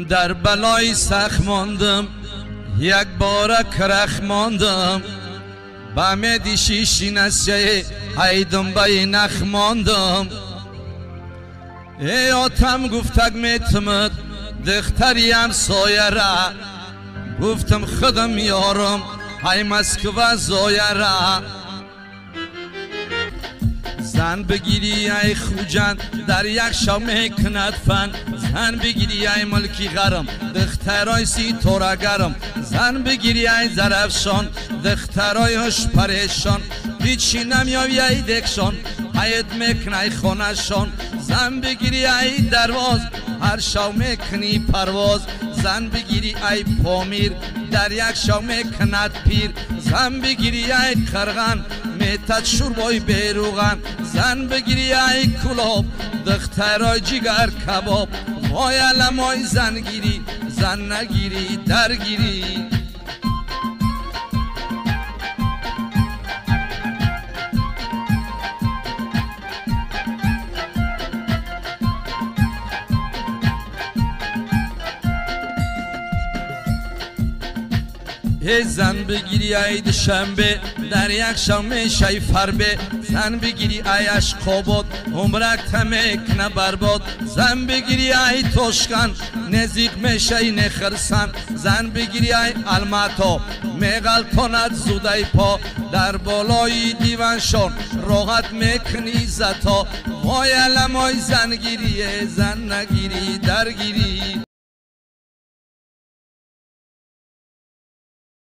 در بلای سخت ماندم، یک بار کرخ ماندم. با مدیشی شینسه ایدم بای نخ ماندم. ای آتم گفتگ میتمد دختریم سایه را، گفتم خودم یارم های مسکو زایه را. زن بگیری ای خوجن در یک شام کند فن، زن بگیری ای ملکی غرم دخترای سی تورگرم. زن بگیری ای زرفشان دخترای هش پریشان، هیچی نمیاوی ای دکشان حیات میکن ای خونشان. زن بگیری ای درواز هر شام میکنی پرواز، زن بگیری ای پامیر در یک شام میکند پیر. زن بگیری ای قرغن میتد شوربای بیروغن، زن بگیری ای کلاب دخترای جگر کباب. وای علمای زن گیری زن نگیری درگیری. ای زن بگیری ای دوشنبه در یک شام شیفربه، زن بگیری ای اشقابات عمرک تمکنه برباد. زن بگیری ای توشکن نزیق میشه نخرسن، زن بگیری ای الماتا میغلطاند زوده پا در بالای دیوانشان راحت میکنی زتا. وای علمای زن گیری زن نگیری درگیری.